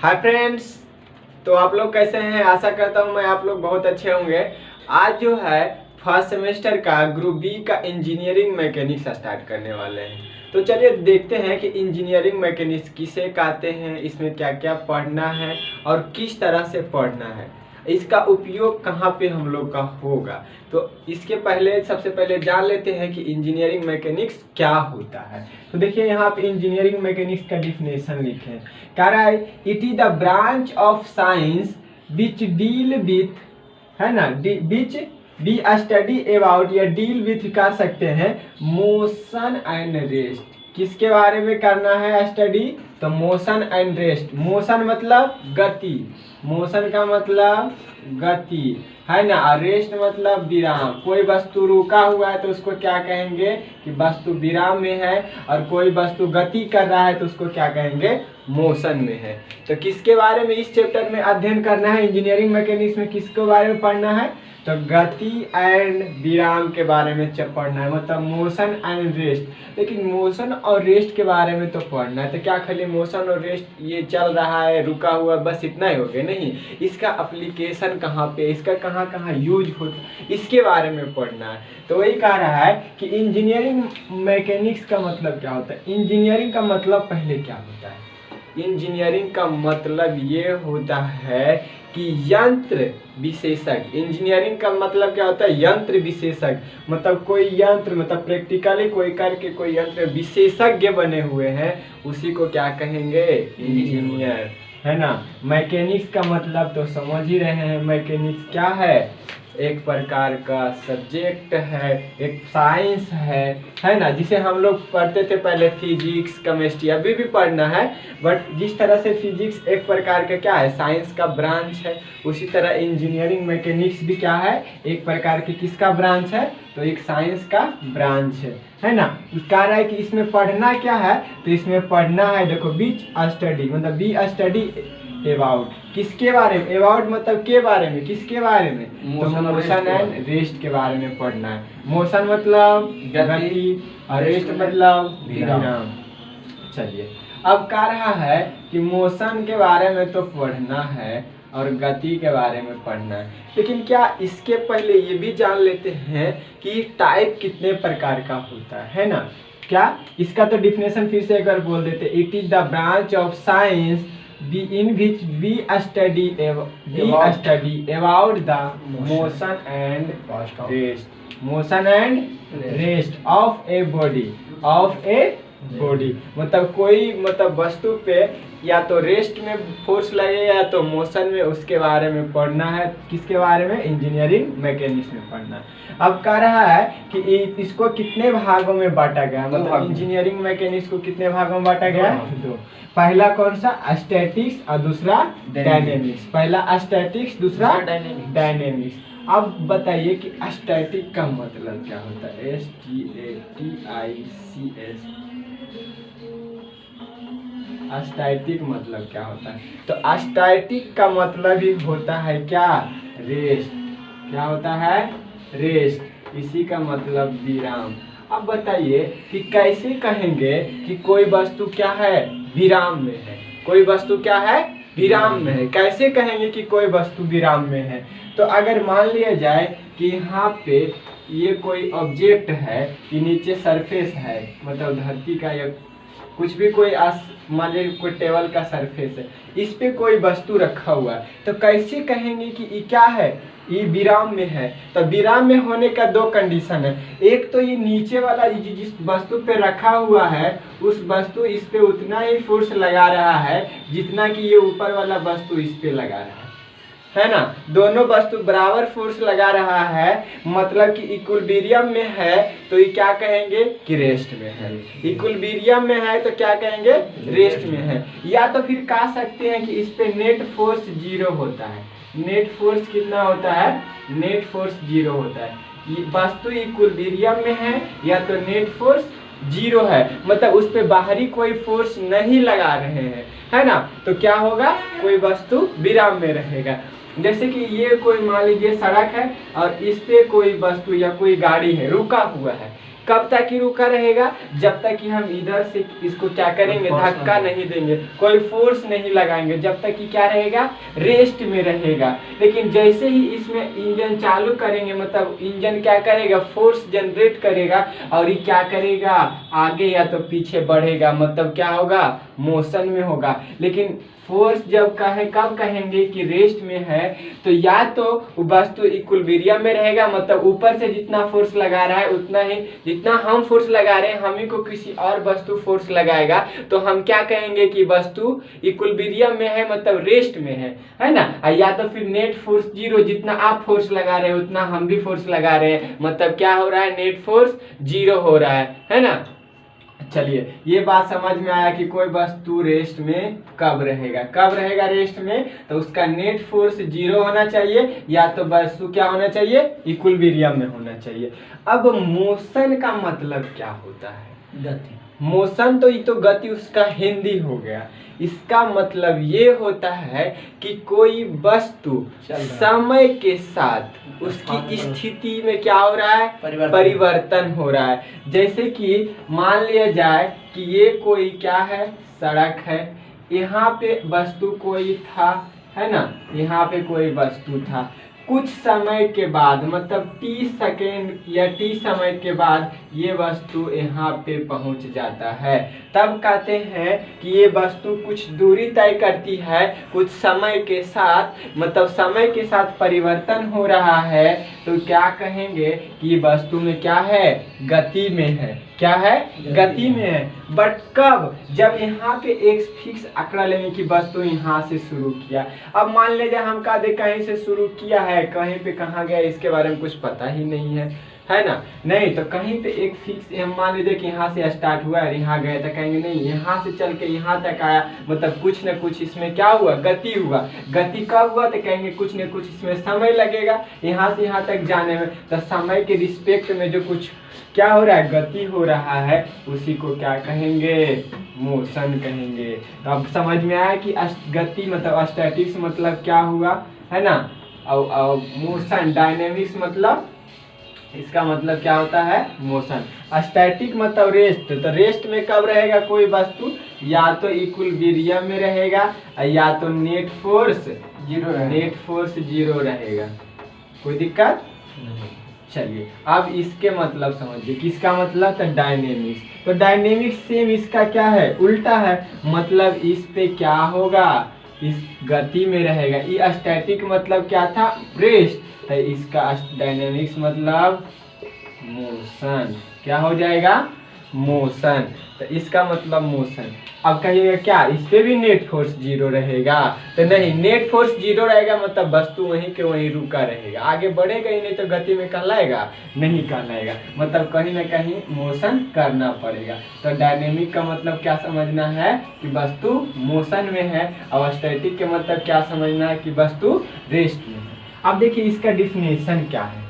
Hi friends. तो आप लोग कैसे हैं? आशा करता हूं मैं आप लोग बहुत अच्छे होंगे। आज जो है फर्स्ट सेमेस्टर का ग्रुप बी का इंजीनियरिंग मैकेनिक्स स्टार्ट करने वाले हैं। तो चलिए देखते हैं कि इंजीनियरिंग मैकेनिक्स किसे कहते हैं, इसमें क्या क्या पढ़ना है और किस तरह से पढ़ना है, इसका उपयोग कहाँ पे हम लोग का होगा। तो इसके पहले सबसे पहले जान लेते हैं कि इंजीनियरिंग मैकेनिक्स क्या होता है। तो देखिए यहाँ पे इंजीनियरिंग मैकेनिक्स का डिफिनेशन लिखे हैं। कह रहा है it is the branch of science which deal with, है ना, विच बी स्टडी अबाउट या डील विथ कर सकते हैं मोशन एंड रेस्ट। किसके बारे में करना है स्टडी? तो मोशन एंड रेस्ट। मोशन मतलब गति, मोशन का मतलब गति, है ना। रेस्ट मतलब विराम। कोई वस्तु रुका हुआ है तो उसको क्या कहेंगे कि वस्तु विराम में है, और कोई वस्तु गति कर रहा है तो उसको क्या कहेंगे? मोशन में है। तो किसके बारे में इस चैप्टर में अध्ययन करना है? इंजीनियरिंग मैकेनिक्स में किसके बारे में पढ़ना है? तो गति एंड विराम के बारे में पढ़ना है, मतलब मोशन एंड रेस्ट। लेकिन मोशन और रेस्ट के बारे में तो पढ़ना है। तो क्या खाली मोशन और रेस्ट ये चल रहा है, रुका हुआ, बस इतना ही हो गया? नहीं, इसका एप्लीकेशन कहाँ पे, इसका कहाँ कहाँ यूज होता, इसके बारे में पढ़ना है। तो वही कह रहा है कि इंजीनियरिंग मैकेनिक्स का मतलब क्या होता है। इंजीनियरिंग का मतलब पहले क्या होता है? इंजीनियरिंग का मतलब ये होता है कि यंत्र विशेषज्ञ। इंजीनियरिंग का मतलब क्या होता है? यंत्र विशेषज्ञ। मतलब कोई यंत्र, मतलब प्रैक्टिकली कोई करके कोई यंत्र विशेषज्ञ बने हुए हैं, उसी को क्या कहेंगे? इंजीनियर, है ना। मैकेनिक्स का मतलब तो समझ ही रहे हैं। मैकेनिक्स क्या है? एक प्रकार का सब्जेक्ट है, एक साइंस है ना, जिसे हम लोग पढ़ते थे पहले फिजिक्स, केमिस्ट्री, अभी भी पढ़ना है। बट जिस तरह से फिजिक्स एक प्रकार का क्या है, साइंस का ब्रांच है, उसी तरह इंजीनियरिंग मैकेनिक्स भी क्या है, एक प्रकार की किसका ब्रांच है? तो एक साइंस का ब्रांच है ना। कह रहा है कि इसमें पढ़ना क्या है? तो इसमें पढ़ना है, देखो, बीच स्टडी, मतलब बी स्टडी अबाउट। किसके बारे में? अबाउट मतलब के बारे में, किसके बारे में? तो मोशन एंड रेस्ट के बारे में पढ़ना है। मोशन मतलब गति और रेस्ट मतलब विराम। चलिए, अब कह रहा है कि मोशन के बारे में तो पढ़ना है और गति के बारे में पढ़ना है, लेकिन क्या इसके पहले ये भी जान लेते हैं कि टाइप कितने प्रकार का होता है ना। क्या इसका तो डिफिनेशन फिर से एक बार बोल देते। It is the branch of science in which we study about the motion and rest of a body। मतलब कोई, मतलब वस्तु पे या तो रेस्ट में फोर्स लगे या तो मोशन में, उसके बारे में पढ़ना है। किसके बारे में? इंजीनियरिंग मैकेनिक्स में पढ़ना है। अब कह रहा है कि इसको कितने भागों में बांटा गया, मतलब इंजीनियरिंग मैकेनिक्स को कितने भागों में बांटा गया? दो। पहला कौन सा? स्टैटिक्स और दूसरा डायनेमिक्स। पहला स्टैटिक्स, दूसरा डायनेमिक्स। अब बताइए कि स्टैटिक का मतलब क्या होता है? STATICS। स्टैटिक मतलब क्या होता है? तो स्टैटिक का मतलब ही होता है क्या? रेस्ट। क्या होता है? रेस्ट। इसी का मतलब विराम। अब बताइए कि कैसे कहेंगे कि कोई वस्तु क्या है? विराम में है। कोई वस्तु क्या है? विराम में है। कैसे कहेंगे कि कोई वस्तु विराम में है? तो अगर मान लिया जाए कि यहाँ पे ये कोई ऑब्जेक्ट है, कि नीचे सरफेस है, मतलब धरती का या कुछ भी कोई, मान लीजिए कोई टेबल का सरफेस है, इस पे कोई वस्तु रखा हुआ है, तो कैसे कहेंगे कि ये क्या है? ये विराम में है। तो विराम में होने का दो कंडीशन है। एक तो ये नीचे वाला जिस वस्तु पे रखा हुआ है, उस वस्तु इस पे उतना ही फोर्स लगा रहा है जितना कि ये ऊपर वाला वस्तु इस पे लगा रहा है ना। दोनों वस्तु बराबर फोर्स लगा रहा है, मतलब कि इक्विलिब्रियम में है, तो ये क्या कहेंगे कि रेस्ट में है। इक्विलिब्रियम में है तो क्या कहेंगे? रेस्ट में है। या तो फिर कह सकते हैं कि इस पे नेट फोर्स 0 होता है। नेट फोर्स कितना होता है? नेट फोर्स 0 होता है। ये वस्तु इक्विलिब्रियम में है या तो नेट फोर्स 0 है, मतलब उस पे बाहरी कोई फोर्स नहीं लगा रहे हैं, है ना। तो क्या होगा? कोई वस्तु विराम में रहेगा। जैसे कि ये कोई मान लीजिए सड़क है और इस पे कोई वस्तु या कोई गाड़ी है, रुका हुआ है, कब तक ही रुका रहेगा? जब तक कि हम इधर से इसको क्या करेंगे, धक्का नहीं देंगे, कोई फोर्स नहीं लगाएंगे, जब तक कि क्या रहेगा, रेस्ट में रहेगा। लेकिन जैसे ही इसमें इंजन चालू करेंगे, मतलब इंजन क्या करेगा, फोर्स जनरेट करेगा और ये क्या करेगा, आगे या तो पीछे बढ़ेगा, मतलब क्या होगा, मोशन में होगा। लेकिन फोर्स जब कब कहेंगे कि रेस्ट में है, तो या तो वस्तु इक्विलिब्रियम में रहेगा, मतलब ऊपर से जितना फोर्स लगा रहा है उतना ही, जितना हम फोर्स लगा रहे हैं हम ही को किसी और वस्तु फोर्स लगाएगा, तो हम क्या कहेंगे कि वस्तु इक्विलिब्रियम में है, मतलब रेस्ट में है ना। या तो फिर नेट फोर्स जीरो, जितना आप फोर्स लगा रहे हैं उतना हम भी फोर्स लगा रहे हैं, मतलब क्या हो रहा है, नेट फोर्स जीरो हो रहा है ना। चलिए ये बात समझ में आया कि कोई वस्तु रेस्ट में कब रहेगा रेस्ट में, तो उसका नेट फोर्स जीरो होना चाहिए, या तो वस्तु क्या होना चाहिए, इक्विलिब्रियम में होना चाहिए। अब मोशन का मतलब क्या होता है, गति। मोशन तो ये तो गति उसका हिंदी हो गया, इसका मतलब ये होता है कि कोई वस्तु समय के साथ उसकी स्थिति में क्या हो रहा है, परिवर्तन हो रहा है। जैसे कि मान लिया जाए कि ये कोई क्या है, सड़क है, यहाँ पे वस्तु कोई था, है ना, यहाँ पे कोई वस्तु था, कुछ समय के बाद, मतलब t सेकेंड या t समय के बाद ये वस्तु यहाँ पे पहुँच जाता है, तब कहते हैं कि ये वस्तु कुछ दूरी तय करती है, कुछ समय के साथ, मतलब समय के साथ परिवर्तन हो रहा है, तो क्या कहेंगे कि ये वस्तु में क्या है, गति में है, क्या है, गति में है। बट कब, जब यहाँ पे एक फिक्स आंकड़ा लेंगे कि वस्तु यहाँ से शुरू किया। अब मान लीजिए हम कह दे कहीं से शुरू किया है, कहीं पे कहाँ गया इसके बारे में कुछ पता ही नहीं है ना, नहीं तो कहीं पे एक फिक्स, हम मान लीजिए कि यहाँ से स्टार्ट हुआ है, यहाँ गया, तो कहेंगे नहीं यहाँ से चल के यहाँ तक आया, मतलब कुछ न कुछ इसमें क्या हुआ, गति हुआ। गति कब हुआ, तो कहेंगे कुछ न कुछ इसमें समय लगेगा यहाँ से यहाँ तक जाने में, तो समय के रिस्पेक्ट में जो कुछ क्या हो रहा है, गति हो रहा है, उसी को क्या कहेंगे, मोशन कहेंगे। तो अब समझ में आया कि गति मतलब स्टैटिक्स मतलब क्या हुआ, है ना, और मोशन डायनेमिक्स मतलब, इसका मतलब क्या होता है, मोशन। स्टैटिक मतलब रेस्ट, तो रेस्ट में कब रहेगा कोई वस्तु, या तो इक्विलिब्रियम में रहेगा, या तो नेट फोर्स जीरो रहेगा। कोई दिक्कत नहीं। चलिए अब इसके मतलब समझिए, किसका मतलब, तो डायनेमिक्स। तो डायनेमिक्स सेम इसका क्या है, उल्टा है, मतलब इस पे क्या होगा, इस गति में रहेगा। ये स्टैटिक मतलब क्या था, रेस्ट, तो इसका डायनेमिक्स मतलब मोशन, क्या हो जाएगा, मोशन। तो इसका मतलब मोशन। अब कहिएगा क्या इस पे भी नेट फोर्स जीरो रहेगा, तो नहीं, नेट फोर्स जीरो रहेगा मतलब वस्तु वहीं के वहीं रुका रहेगा, आगे बढ़ेगा ही नहीं, तो गति में कहलाएगा, नहीं कहलाएगा, मतलब कहीं ना कहीं मोशन करना पड़ेगा। तो डायनेमिक का मतलब क्या समझना है कि वस्तु मोशन में है, और स्टैटिक के मतलब क्या समझना है कि वस्तु रेस्ट में है। अब देखिए इसका डिफिनेशन क्या है,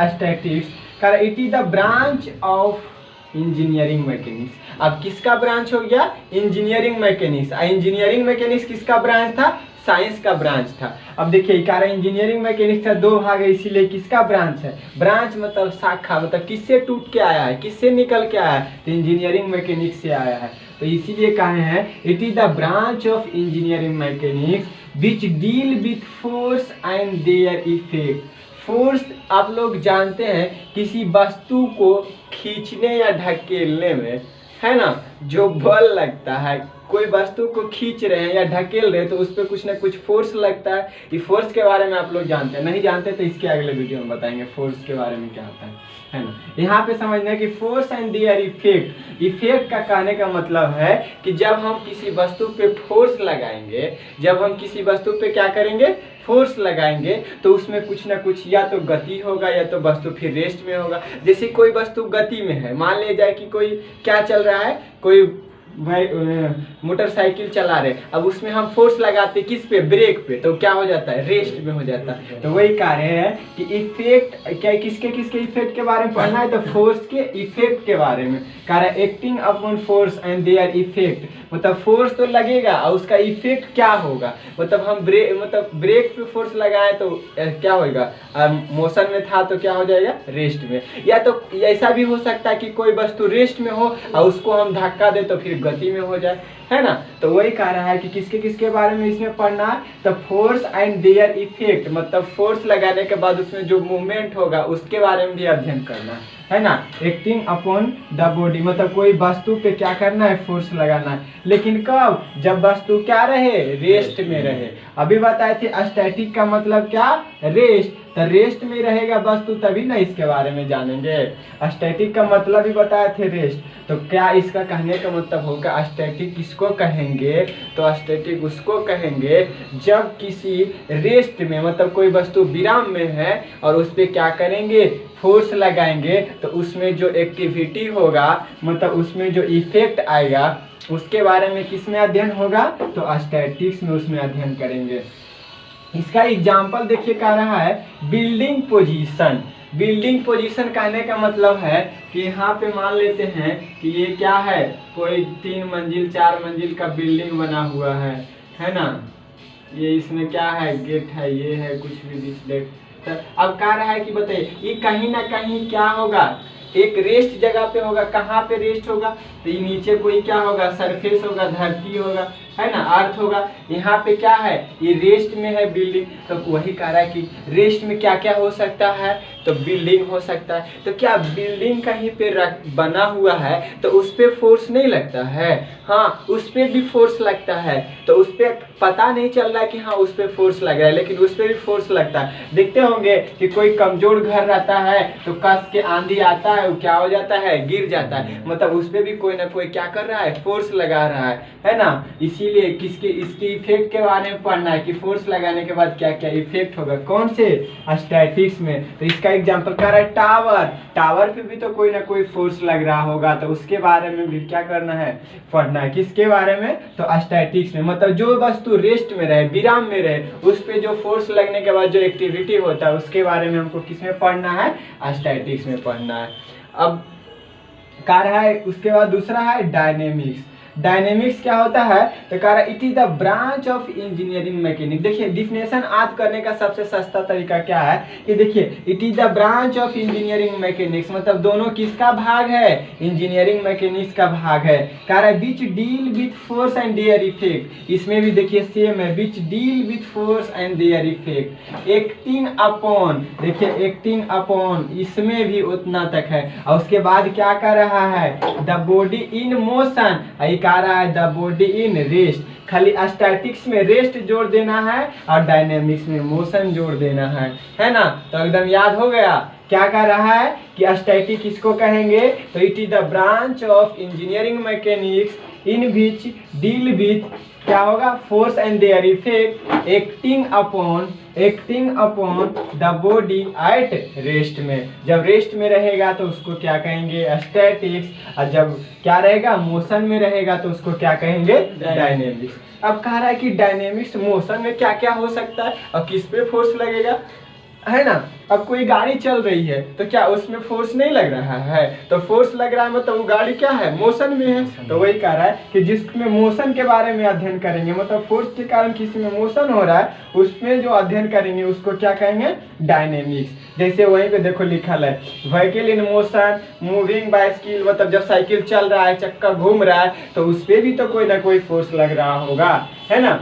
स्टैटिक्स का, it is the branch of engineering mechanics. अब किसका ब्रांच हो गया, इंजीनियरिंग मैकेनिक्स। इंजीनियरिंग मैकेनिक्स किसका ब्रांच था, साइंस का ब्रांच था। अब देखिए इंजीनियरिंग मैकेनिक्स का दो भाग है, इसीलिए किसका ब्रांच है, ब्रांच मतलब शाखा, मतलब किससे टूट के आया है, किससे निकल के आया है, तो इंजीनियरिंग मैकेनिक्स से आया है। तो इसीलिए कहे हैं it is the branch of engineering mechanics which deal with force and their effect. Force आप लोग जानते हैं, किसी वस्तु को खींचने या ढकेलने में, है ना, जो बल लगता है, कोई वस्तु को खींच रहे हैं या ढकेल रहे हैं तो उस पर कुछ ना कुछ फोर्स लगता है। ये फोर्स के बारे में आप लोग जानते हैं, नहीं जानते तो इसके अगले वीडियो में बताएंगे फोर्स के बारे में क्या होता है ना। यहाँ पे समझना है कि force and their effect. Effect का कहने का मतलब है कि जब हम किसी वस्तु पे फोर्स लगाएंगे, जब हम किसी वस्तु पे क्या करेंगे, फोर्स लगाएंगे, तो उसमें कुछ ना कुछ या तो गति होगा या तो वस्तु फिर रेस्ट में होगा। जैसे कोई वस्तु गति में है, मान लिया जाए कि कोई क्या चल रहा है, कोई मोटरसाइकिल चला रहे, अब उसमें हम फोर्स लगाते किस पे, ब्रेक पे, तो क्या हो जाता है, रेस्ट में हो जाता है। तो वही कार्य है कि इफेक्ट क्या, किसके किसके इफेक्ट के बारे में पढ़ना है, तो फोर्स के इफेक्ट के बारे में। कार्य acting upon force and their effect, मतलब फोर्स तो लगेगा और उसका इफेक्ट क्या होगा, मतलब हम ब्रेक पे फोर्स लगाएं तो क्या होगा, मोशन में था तो क्या हो जाएगा, रेस्ट में। या तो ऐसा भी हो सकता है कि कोई वस्तु रेस्ट में हो और उसको हम धक्का दे तो फिर गति में हो जाए, है ना। तो वही कह रहा है कि किसके किसके बारे में इसमें पढ़ना है, तो फोर्स एंड देयर इफेक्ट, मतलब फोर्स लगाने के बाद उसमें जो मूवमेंट होगा उसके बारे में भी अध्ययन करना है ना। एक्टिंग अपॉन द बॉडी, मतलब कोई वस्तु पे क्या करना है, फोर्स लगाना है, लेकिन कब, जब वस्तु क्या रहे, रेस्ट में रहे। अभी बताए थे स्टैटिक का मतलब क्या, रेस्ट, तो रेस्ट में रहेगा वस्तु तभी ना इसके बारे में जानेंगे। स्टैटिक का मतलब भी बताए थे रेस्ट, तो क्या इसका कहने का मतलब होगा स्टैटिक किसको कहेंगे, तो स्टैटिक उसको कहेंगे जब किसी रेस्ट में, मतलब कोई वस्तु विराम में है और उस पर क्या करेंगे, फोर्स लगाएंगे, तो उसमें जो एक्टिविटी होगा, मतलब उसमें जो इफेक्ट आएगा उसके बारे में किसमें अध्ययन होगा, तो स्टैटिक्स में उसमें अध्ययन करेंगे। इसका एग्जाम्पल देखिए कह रहा है बिल्डिंग पोजीशन। बिल्डिंग पोजीशन कहने का मतलब है कि यहाँ पे मान लेते हैं कि ये क्या है, कोई 3 मंजिल 4 मंजिल का बिल्डिंग बना हुआ है ना। ये इसमें क्या है, गेट है, ये है कुछ भी डिस्प्ले। तो अब कह रहा है कि बताइए ये कहीं ना कहीं क्या होगा, एक रेस्ट जगह पे होगा। कहाँ पे रेस्ट होगा, तो ये नीचे कोई क्या होगा, सरफेस होगा, धरती होगा, है ना, अर्थ होगा। यहाँ पे क्या है, ये रेस्ट में है बिल्डिंग, तो वही कह रहा है कि रेस्ट में क्या क्या हो सकता है, तो बिल्डिंग हो सकता है। तो क्या बिल्डिंग कहीं पे बना हुआ है तो उस पर फोर्स नहीं लगता है, हाँ उस पर भी फोर्स लगता है। तो उस पर पता नहीं चल रहा है कि हाँ उस पर फोर्स लग रहा है, लेकिन उस पर भी फोर्स लगता है। देखते होंगे कि कोई कमजोर घर रहता है तो कस के आंधी आता है, वो क्या हो जाता है, गिर जाता है, मतलब उस पर भी कोई ना कोई क्या कर रहा है, फोर्स लगा रहा है ना। इसीलिए किसके, इसके इफेक्ट के बारे में पढ़ना है कि फोर्स लगाने के बाद क्या क्या इफेक्ट होगा, कौन से, स्टैटिक्स में। तो इसका एग्जांपल कर रहा है टावर। टावर पे भी तो कोई ना कोई फोर्स लग रहा होगा, तो उसके बारे में भी क्या करना है, पढ़ना है। किसके बारे में, तो स्टैटिक्स में, मतलब जो वस्तु रेस्ट में रहे, विराम में रहे, उस पे जो फोर्स लगने के बाद जो एक्टिविटी होता है उसके बारे में हमको किसमें पढ़ना है, स्टैटिक्स में पढ़ना है। अब कह रहा है उसके बाद दूसरा है डायनेमिक्स। डायनेमिक्स क्या होता है, तो कह रहा है it is the branch of engineering mechanics. देखिए डिफिनेशन याद करने का सबसे सस्ता तरीका क्या है कि देखिए it is the branch of engineering mechanics, मतलब दोनों किसका भाग है, इंजीनियरिंग मैकेनिक्स का भाग है। कह रहा है which deal with force and their effect, इसमें भी देखिए सेम है, which deal with force and their effect. Acting upon, देखिए एक्टिंग अपॉन, इसमें भी उतना तक है। और उसके बाद क्या कर रहा है, द बॉडी इन मोशन, कह रहा है द बॉडी इन रेस्ट। खाली स्टैटिक्स में रेस्ट जोड़ देना है और डायनेमिक्स में मोशन जोड़ देना है ना। तो एकदम याद हो गया। क्या कह रहा है कि स्टैटिक किसको कहेंगे, तो it is the branch of engineering mechanics in which deal with, क्या होगा, force and their effect, acting upon the body at rest में। जब रेस्ट में रहेगा तो उसको क्या कहेंगे, स्टैटिक्स, और जब क्या रहेगा, मोशन में रहेगा तो उसको क्या कहेंगे, डायनेमिक्स। अब कह रहा है कि डायनेमिक्स मोशन में क्या क्या हो सकता है और किस पे फोर्स लगेगा, है ना। अब कोई गाड़ी चल रही है तो क्या उसमें फोर्स नहीं लग रहा है, तो फोर्स लग रहा है, मतलब वो गाड़ी क्या है, मोशन में है। तो वही कह रहा है कि जिसमें मोशन के बारे में अध्ययन करेंगे, मतलब फोर्स के कारण किसी में मोशन हो रहा है, उसमें जो अध्ययन करेंगे उसको क्या कहेंगे, डायनेमिक्स। जैसे वहीं पे देखो लिखा है vehicle in motion, moving bicycle, मतलब जब साइकिल चल रहा है, चक्का घूम रहा है, तो उस पर भी तो कोई ना कोई फोर्स लग रहा होगा, है ना।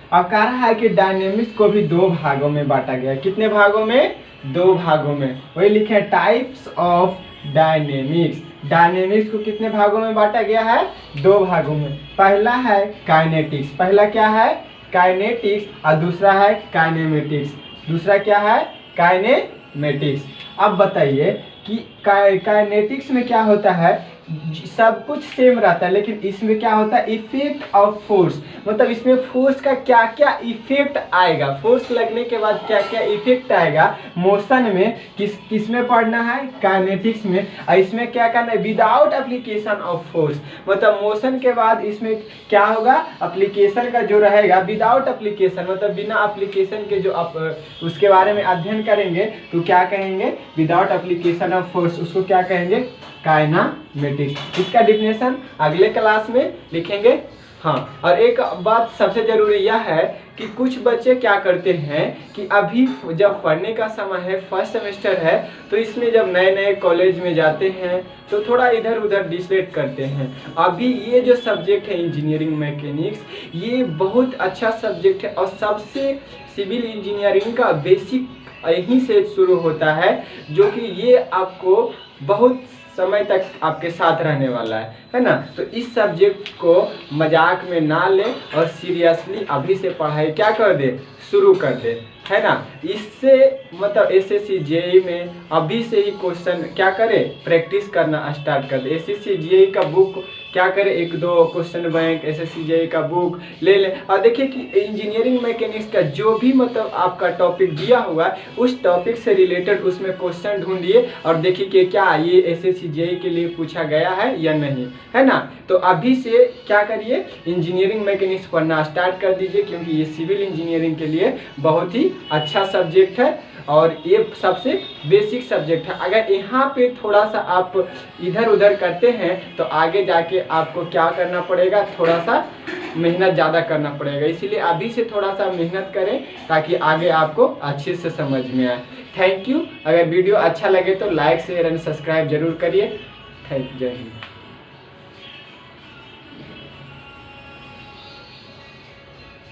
अब कह रहा है कि डायनेमिक्स को भी 2 भागों में बांटा गया है। कितने भागों में, 2 भागों में। वही लिखे हैं टाइप्स ऑफ डायनेमिक्स। डायनेमिक्स को कितने भागों में बांटा गया है, 2 भागों में। पहला है काइनेटिक्स, पहला क्या है, काइनेटिक्स, और दूसरा है काइनेमेटिक्स। दूसरा क्या है, काइनेमेटिक्स। अब बताइए कि काइनेटिक्स में क्या होता है सब कुछ सेम रहता है, लेकिन इसमें क्या होता है इफेक्ट ऑफ फोर्स, मतलब इसमें फोर्स का क्या क्या इफेक्ट आएगा, फोर्स लगने के बाद क्या क्या इफेक्ट आएगा मोशन में, किस में पढ़ना है काइनेटिक्स में। और इसमें क्या करना है विदाउट एप्लीकेशन ऑफ फोर्स, मतलब मोशन के बाद इसमें क्या होगा एप्लीकेशन का जो रहेगा विदाउट एप्लीकेशन, मतलब बिना एप्लीकेशन के जो आप उसके बारे में अध्ययन करेंगे तो क्या कहेंगे विदाउट एप्लीकेशन ऑफ फोर्स, उसको क्या कहेंगे काइनेमेटिक्स। इसका डिफिनेशन अगले क्लास में लिखेंगे। हाँ, और एक बात सबसे जरूरी यह है कि कुछ बच्चे क्या करते हैं कि अभी जब पढ़ने का समय है, फर्स्ट सेमेस्टर है, तो इसमें जब नए नए कॉलेज में जाते हैं तो थोड़ा इधर उधर डिसलेक्ट करते हैं। अभी ये जो सब्जेक्ट है इंजीनियरिंग मैकेनिक्स, ये बहुत अच्छा सब्जेक्ट है और सबसे सिविल इंजीनियरिंग का बेसिक यहीं से शुरू होता है, जो कि ये आपको बहुत समय तक आपके साथ रहने वाला है ना। तो इस सब्जेक्ट को मजाक में ना ले और सीरियसली अभी से पढ़ाई क्या कर दे शुरू कर दे, है ना। इससे मतलब एसएससी जेईई में अभी से ही क्वेश्चन क्या करे प्रैक्टिस करना स्टार्ट कर दे। एसएससी जेईई का बुक क्या करे, एक दो क्वेश्चन बैंक एसएससी जेईई का बुक ले ले और देखिए कि इंजीनियरिंग मैकेनिक्स का जो भी मतलब आपका टॉपिक दिया हुआ है उस टॉपिक से रिलेटेड उसमें क्वेश्चन ढूंढिए और देखिए कि क्या ये एसएससी जेईई के लिए पूछा गया है या नहीं, है ना। तो अभी से क्या करिए इंजीनियरिंग मैकेनिक्स पढ़ना स्टार्ट कर दीजिए, क्योंकि ये सिविल इंजीनियरिंग के लिए बहुत ही अच्छा सब्जेक्ट है और ये सबसे बेसिक सब्जेक्ट है। अगर यहाँ पे थोड़ा सा आप इधर उधर करते हैं तो आगे जाके आपको क्या करना पड़ेगा, थोड़ा सा मेहनत ज़्यादा करना पड़ेगा। इसीलिए अभी से थोड़ा सा मेहनत करें ताकि आगे आपको अच्छे से समझ में आए। Thank you. अगर वीडियो अच्छा लगे तो लाइक शेयर एंड सब्सक्राइब जरूर करिए। Thank you. जय हिंद।